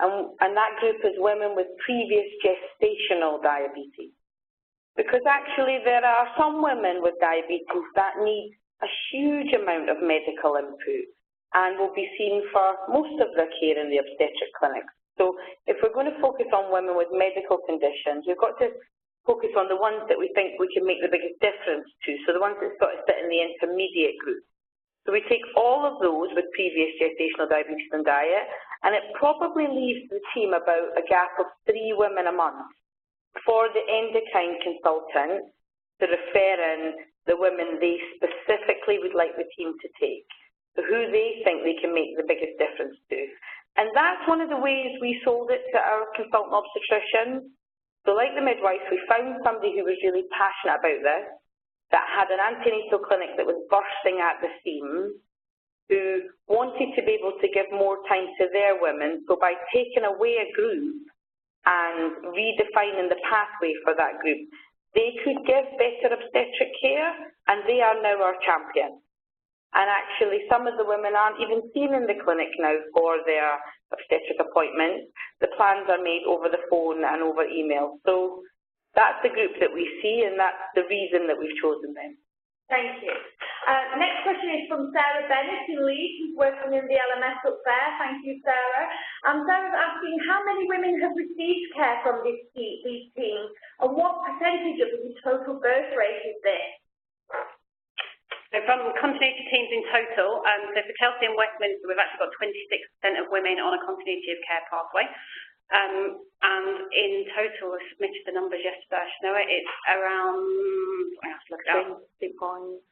and that group is women with previous gestational diabetes. Because actually there are some women with diabetes that need a huge amount of medical input and will be seen for most of their care in the obstetric clinics. So if we're going to focus on women with medical conditions, we've got to focus on the ones that we think we can make the biggest difference to, so the ones that sort of sit in the intermediate group. So we take all of those with previous gestational diabetes and diet, and it probably leaves the team about a gap of 3 women a month for the endocrine consultant to refer in the women they specifically would like the team to take, so who they think they can make the biggest difference to. And that's one of the ways we sold it to our consultant obstetricians. So like the midwife, we found somebody who was really passionate about this, that had an antenatal clinic that was bursting at the seams, who wanted to be able to give more time to their women. So by taking away a group and redefining the pathway for that group, they could give better obstetric care, and they are now our champion. And actually, some of the women aren't even seen in the clinic now for their obstetric appointments. The plans are made over the phone and over email. So that's the group that we see, and that's the reason that we've chosen them. Thank you. Next question is from Sarah Bennett in Leeds, who's working in the LMS up there. Thank you, Sarah. Sarah's asking, how many women have received care from these teams, and what percentage of the total birth rate is this? So from continuity teams in total, so for Chelsea and Westminster, we've actually got 26% of women on a continuity of care pathway. And in total, I submitted the numbers yesterday, I should know it, it's around, I have to look it up. 20 points.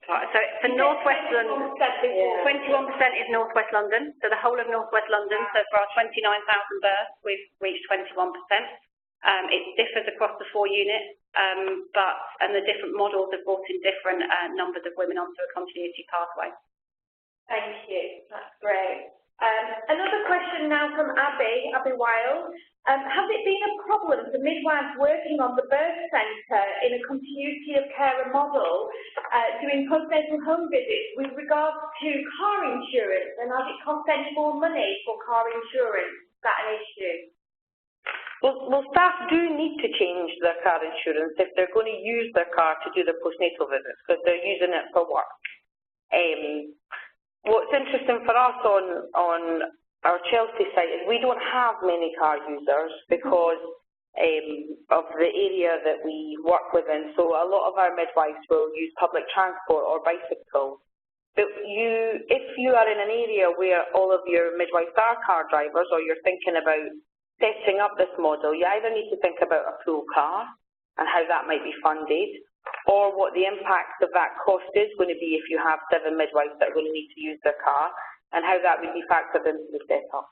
So for North West London, 21% is North West London, so the whole of North West London, so for our 29,000 births, we've reached 21%. It differs across the 4 units, and the different models have brought in different numbers of women onto a continuity pathway. Thank you, that's great. Another question now from Abby Wild. Has it been a problem for midwives working on the birth centre in a continuity of care model, doing postnatal home visits with regards to car insurance, and has it cost any more money for car insurance? Is that an issue? Well, staff do need to change their car insurance if they're going to use their car to do their postnatal visits, because they're using it for work. What's interesting for us on our Chelsea site is we don't have many car users because of the area that we work within. So a lot of our midwives will use public transport or bicycle. But if you are in an area where all of your midwives are car drivers, or you're thinking about setting up this model, you either need to think about a pool car and how that might be funded, or what the impact of that cost is going to be if you have 7 midwives that are going to need to use their car, and how that would be factored into the setup.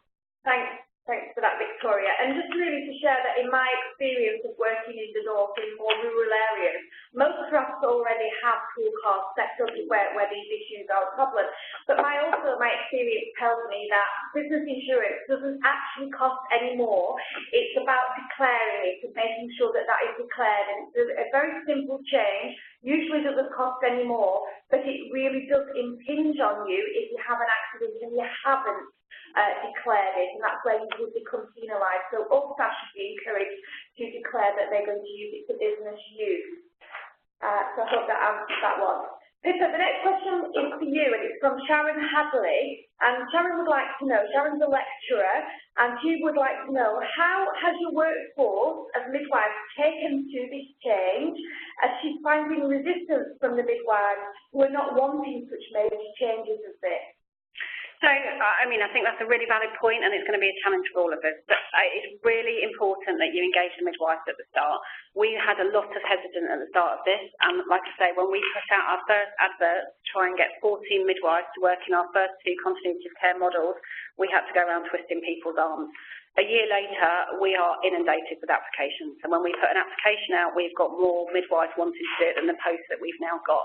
Thanks for that, Victoria. And just really to share that in my experience of working in the north in more rural areas, most trusts already have pool cars set up where these issues are a problem. But my experience tells me that business insurance doesn't actually cost any more. It's about declaring it and making sure that that is declared. And it's a very simple change. Usually doesn't cost any more, but it really does impinge on you if you have an accident and you haven't declared it, and that's where you would become penalised. So all staff should be encouraged to declare that they're going to use it for business use. So I hope that answers that one. Pippa, the next question is for you, and it's from Sharon Hadley. And Sharon would like to know, Sharon's a lecturer, and she would like to know, how has your workforce as midwives taken to this change, as she's finding resistance from the midwives who are not wanting such major changes as this? So, I mean, I think that's a really valid point, and it's going to be a challenge for all of us. But it's really important that you engage the midwives at the start. We had a lot of hesitance at the start of this, and like I say, when we put out our first advert to try and get 14 midwives to work in our first 2 continuity of care models, we had to go around twisting people's arms. A year later, we are inundated with applications, and when we put an application out, we've got more midwives wanting to do it than the posts that we've now got.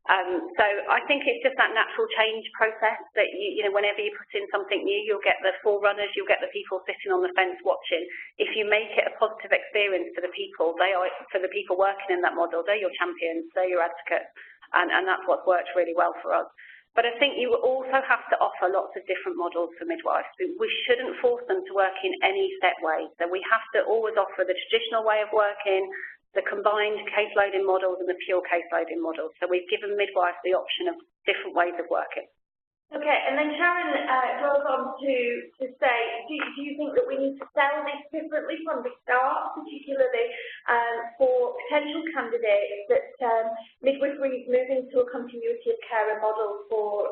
So I think it's just that natural change process that, you know, whenever you put in something new, you'll get the forerunners, you'll get the people sitting on the fence watching. If you make it a positive experience for the people, for the people working in that model, they're your champions, they're your advocates, and that's what's worked really well for us. But I think you also have to offer lots of different models for midwives. We shouldn't force them to work in any set way. So we have to always offer the traditional way of working, the combined case loading models and the pure case loading models. So we've given midwives the option of different ways of working. Okay, and then Sharon goes on to say, do you think that we need to sell this differently from the start, particularly for potential candidates that midwifery is moving to a continuity of care model for,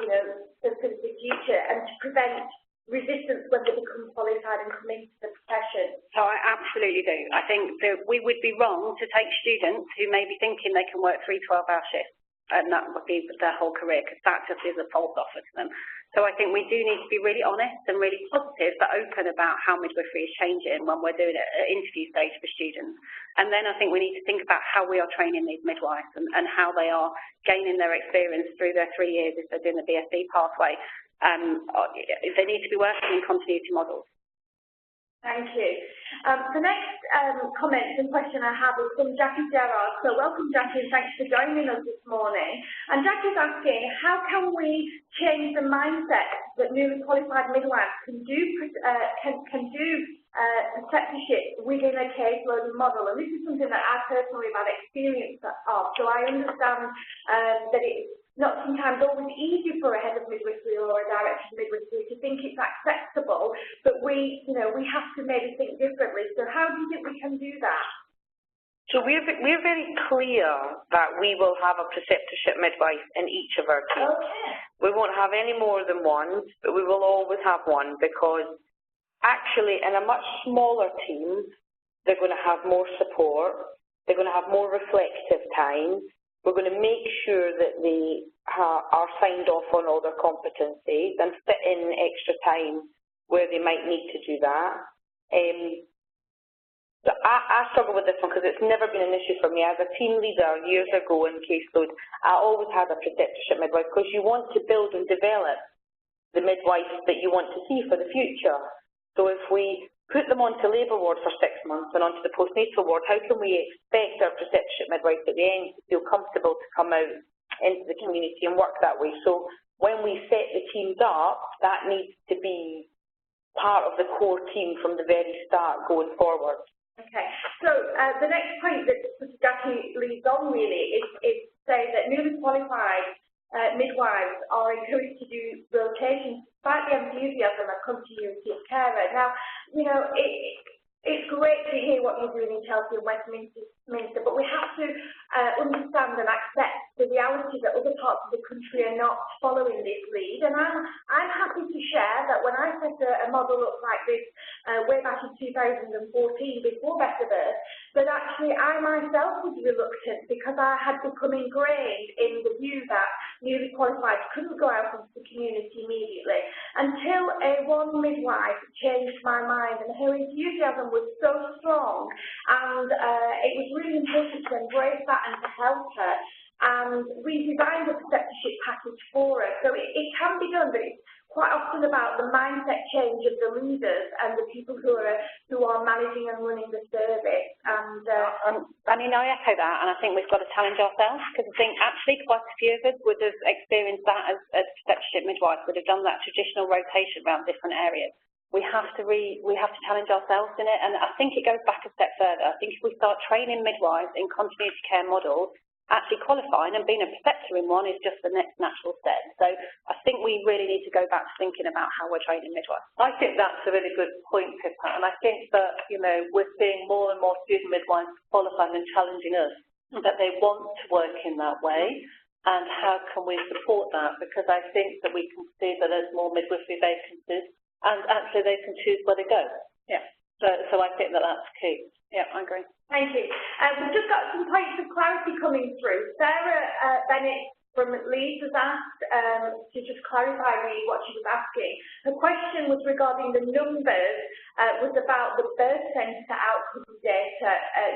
you know, for the future, and to prevent resistance when they become qualified and come into the profession? So I absolutely do. I think that we would be wrong to take students who may be thinking they can work 3 12-hour shifts, and that would be their whole career, because that just is a false offer to them. So I think we do need to be really honest and really positive but open about how midwifery is changing when we're doing it at interview stage for students. And then I think we need to think about how we are training these midwives and how they are gaining their experience through their 3 years if they're doing the BSc pathway. They need to be working in continuity models. Thank you. The next comment and question I have is from Jackie Gerard. So welcome, Jackie, and thanks for joining us this morning. And Jackie's asking, how can we change the mindset that newly qualified midwives can do preceptorship within a case loading model? And this is something that I personally have had experience of. So I understand that it's not sometimes always easy for a head of midwifery or a director of midwifery to think it's acceptable, but we have to maybe think differently. So how do you think we can do that? So we're very clear that we will have a preceptorship midwife in each of our teams. Okay. We won't have any more than one, but we will always have one, because actually in a much smaller team, they're going to have more support, they're going to have more reflective time. We're going to make sure that they are signed off on all their competencies and fit in extra time where they might need to do that. I struggle with this one because it's never been an issue for me. As a team leader years ago in caseload, I always had a preceptorship midwife, because you want to build and develop the midwives that you want to see for the future. So if we put them onto labour ward for 6 months and onto the postnatal ward, how can we expect our preceptorship midwives at the end to feel comfortable to come out into the community and work that way? So when we set the teams up, that needs to be part of the core team from the very start going forward. Okay, so the next point that Jackie leads on really is say that newly qualified midwives are encouraged to do rotations despite the enthusiasm and continuity of care. Now, you know, it's great to hear what you're doing in Chelsea and Westminster, but we have to understand and accept the reality that other parts of the country are not following this lead. And I'm happy to share that when I set a model up like this way back in 2014, before Better Birth, that actually I myself was reluctant, because I had become ingrained in the view that newly qualified couldn't go out into the community immediately, until one midwife changed my mind, and her enthusiasm was so strong, and it was really important to embrace that and to help her. And we designed a preceptorship package for her. So it can be done, but it's quite often about the mindset change of the leaders and the people who are managing and running the service. And I mean, I echo that, and I think we've got to challenge ourselves, because I think actually quite a few of us would have experienced that as preceptorship midwives, would have done that traditional rotation around different areas. we have to challenge ourselves in it, and I think it goes back a step further. I think if we start training midwives in continuity care models, actually qualifying and being a preceptor in one is just the next natural step. So I think we really need to go back to thinking about how we're training midwives. I think that's a really good point, Pippa, and I think that, you know, we're seeing more and more student midwives qualifying and challenging us, that they want to work in that way, and how can we support that? Because I think that we can see that there's more midwifery vacancies, and actually they can choose where they go. Yeah. So I think that that's key. Yeah, I agree. Thank you. We've just got some points of clarity coming through. Sarah Bennett from Leeds has asked to just clarify really what she was asking. Her question was regarding the numbers, was about the birth centre outcome data,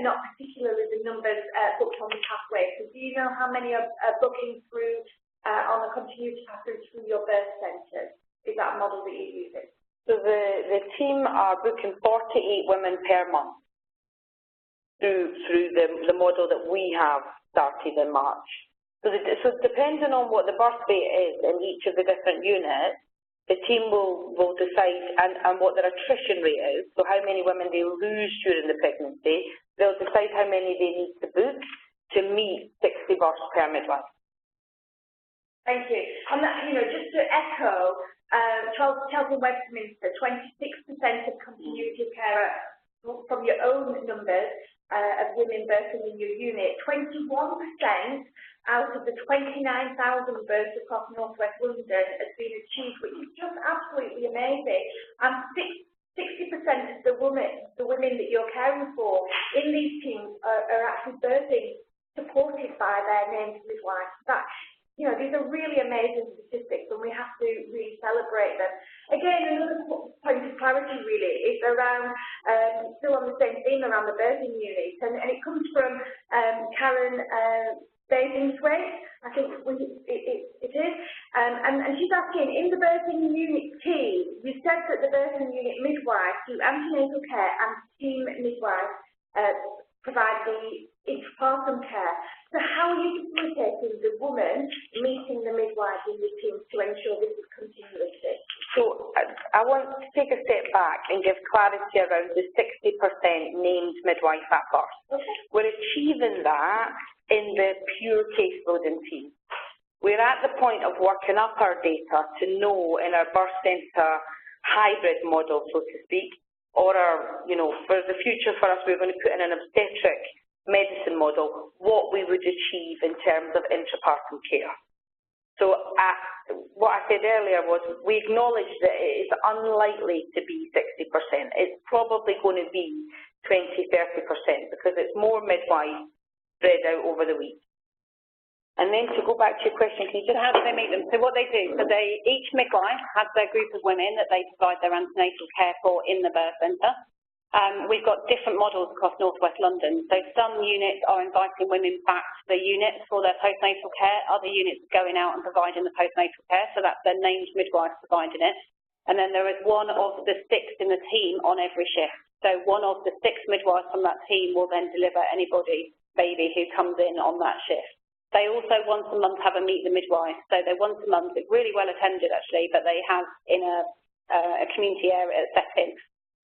not particularly the numbers booked on the pathway. So do you know how many are booking through on the continuity pathway through your birth centres? Is that a model that you're using? So the team are booking 48 women per month through the model that we have started in March. So depending on what the birth rate is in each of the different units, the team will decide, and what their attrition rate is, so how many women they lose during the pregnancy, they'll decide how many they need to book to meet 60 births per midwife. Thank you. And that, you know, just to echo, Chelsea Westminster, 26% of continuity care from your own numbers of women birthing in your unit, 21% out of the 29,000 births across North West London has been achieved, which is just absolutely amazing. And 60% of the women that you're caring for in these teams are actually birthing supported by their named midwives. That, you know, these are really amazing statistics, and we have to really celebrate them. Again, another point of clarity really is around, still on the same theme around the birthing unit, and it comes from Karen Basingthwaite, I think it is, and she's asking, in the birthing unit team, you said that the birthing unit midwives do antenatal care and team midwives provide the postpartum care. So how are you facilitating the woman meeting the midwife in the team to ensure this is continuity? So I want to take a step back and give clarity around the 60% named midwife at birth. Okay. We're achieving that in the pure caseloading team. We're at the point of working up our data to know in our birth centre hybrid model, so to speak, or our, you know, for the future for us, we're going to put in an obstetric medicine model, what we would achieve in terms of intrapartum care. So what I said earlier was we acknowledge that it is unlikely to be 60%. It's probably going to be 20–30% because it's more midwives spread out over the week. And then to go back to your question, can you just... So how do they meet them? So what they do, so each midwife has their group of women that they provide their antenatal care for in the birth centre. We've got different models across North West London. So some units are inviting women back to the units for their postnatal care. Other units are going out and providing the postnatal care. So that's their named midwife providing it. And then there is one of the 6 in the team on every shift. So one of the 6 midwives from that team will then deliver baby who comes in on that shift. They also once a month have a meet the midwife. So they're once a month, it's really well attended actually, but they have in a community area setting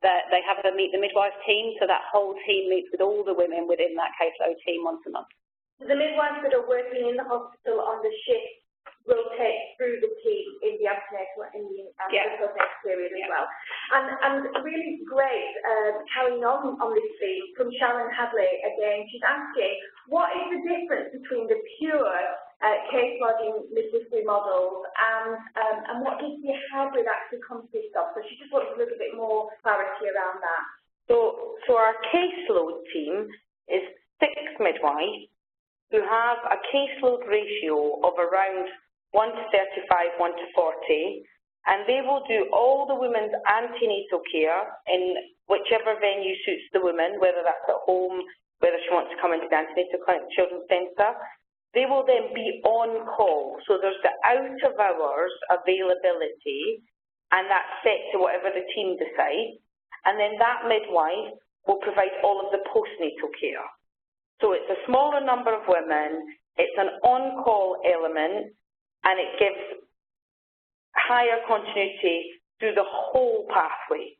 that they have a meet the midwife team. So that whole team meets with all the women within that caseload team once a month. The midwives that are working in the hospital on the shift rotate through the team in the antenatal and the postnatal period as well. And really great, carrying on this theme, from Sharon Hadley again, she's asking, what is the difference between the pure case-loading midwifery models and what does the hybrid actually consist of? So she just wants a little bit more clarity around that. So our caseload team is 6 midwives who have a caseload ratio of around 1:35, 1:40, and they will do all the women's antenatal care in whichever venue suits the woman, whether that's at home, whether she wants to come into the antenatal clinic, children's centre. They will then be on call. So there's the out of hours availability, and that's set to whatever the team decides. And then that midwife will provide all of the postnatal care. So it's a smaller number of women, it's an on-call element, and it gives higher continuity through the whole pathway.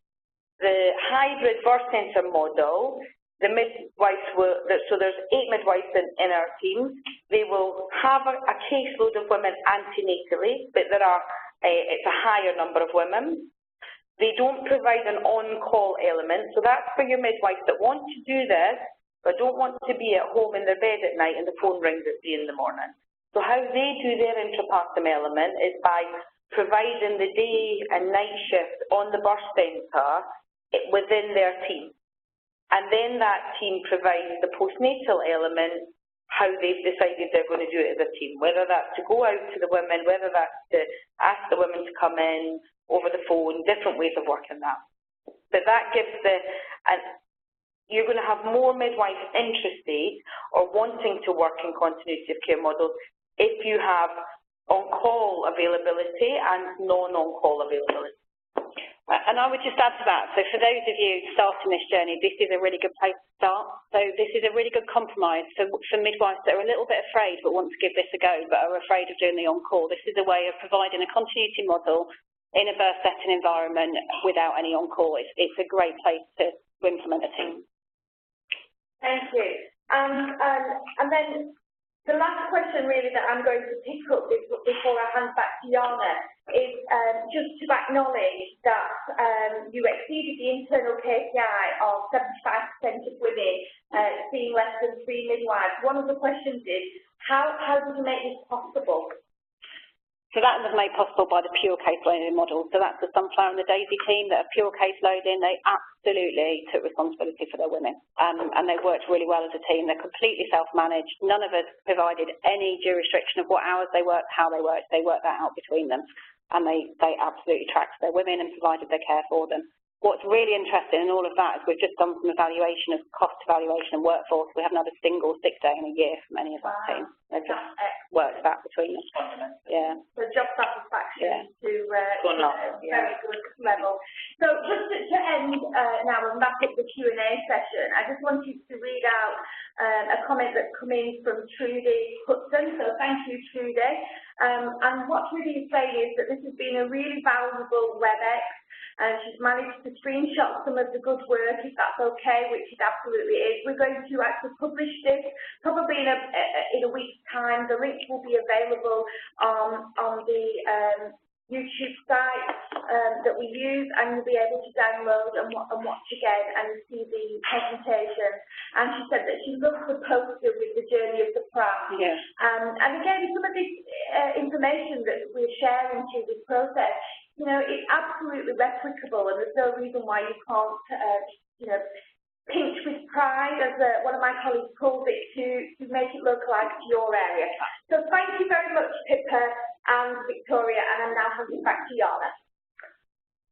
The hybrid birth centre model, the midwives will, so there's 8 midwives in our team. They will have a caseload of women antenatally, but it's a higher number of women. They don't provide an on-call element, so that's for your midwives that want to do this, but don't want to be at home in their bed at night and the phone rings at 3 in the morning. So how they do their intrapartum element is by providing the day and night shift on the birth centre within their team. And then that team provides the postnatal element, how they've decided they're going to do it as a team, whether that's to go out to the women, whether that's to ask the women to come in over the phone, different ways of working that. But that gives you're going to have more midwives interested or wanting to work in continuity of care models if you have on-call availability and non-on-call availability. And I would just add to that, so for those of you starting this journey, this is a really good place to start. So this is a really good compromise for midwives that are a little bit afraid but want to give this a go but are afraid of doing the on-call. This is a way of providing a continuity model in a birth setting environment without any on-call. It's a great place to implement a team. Thank you. And then the last question really that I'm going to pick up before I hand back to Yana is just to acknowledge that you exceeded the internal KPI of 75% of women seeing less than 3 midwives. One of the questions is, how did you make this possible? So that was made possible by the pure case loading model. So that's the Sunflower and the Daisy team that are pure case loading. They absolutely took responsibility for their women. And they worked really well as a team. They're completely self-managed. None of us provided any due restriction of what hours they worked, how they worked. They worked that out between them. And they absolutely tracked their women and provided their care for them. What's really interesting in all of that is we've just done some evaluation of cost evaluation and workforce. We haven't had a single sick day in a year from any of our team. They've just worked that between them. Yeah. So job satisfaction to very good level. So just to end now and wrap up the Q&A session, I just wanted to read out a comment that's come in from Trudy Hudson. So thank you, Trudy. And what Trudy is saying is that this has been a really valuable WebEx. She's managed to screenshot some of the good work, if that's okay, which it absolutely is. We're going to actually publish this probably in a week's time. The link will be available on the YouTube site that we use, and you'll be able to download and watch again and see the presentation. And she said that she loves the poster with the journey of the pram. Yeah. And again, some of this information that we're sharing through this process, you know, it's absolutely replicable, and there's no reason why you can't, pinch with pride, as one of my colleagues called it, to make it localised to your area. So thank you very much, Pippa and Victoria, and I'm now handing back to Yana.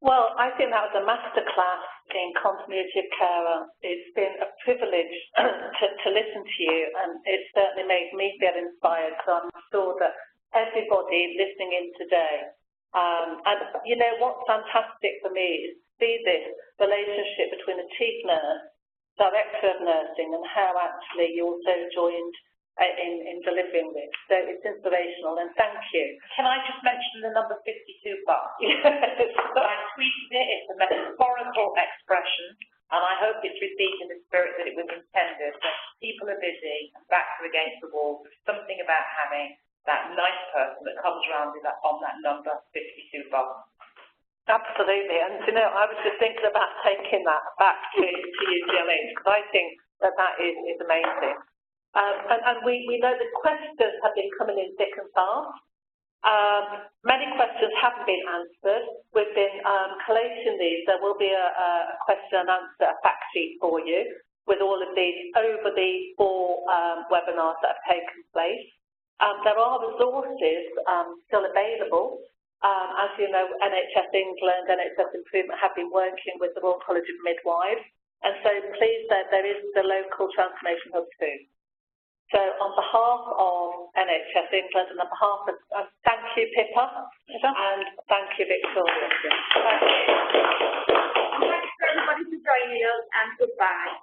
Well, I think that was a masterclass in continuity of care. It's been a privilege to listen to you, and it certainly made me feel inspired. So I'm sure that everybody listening in today. And you know what's fantastic for me is to see this relationship between the chief nurse, director of nursing, and how actually you also joined in delivering this. So it's inspirational, and thank you. Can I just mention the number 52 bar? Yes. I tweeted it. It's a metaphorical expression, and I hope it's received in the spirit that it was intended. That people are busy, backs are against the wall. There's something about having that nice person that comes around with that, on that number 52 bar. Absolutely, and you know, I was just thinking about taking that back to you, Jillian, because I think that is amazing. And we know the questions have been coming in thick and fast. Many questions haven't been answered. We've been collating these. There will be a question and answer, a fact sheet for you with all of these over the 4 webinars that have taken place. There are resources still available. As you know, NHS England, NHS Improvement have been working with the Royal College of Midwives. And so please, there is the local transformation hub too. So on behalf of NHS England and on behalf of, thank you, Pippa, and thank you, Victoria. Thank you. And thanks for everybody for joining us, and goodbye.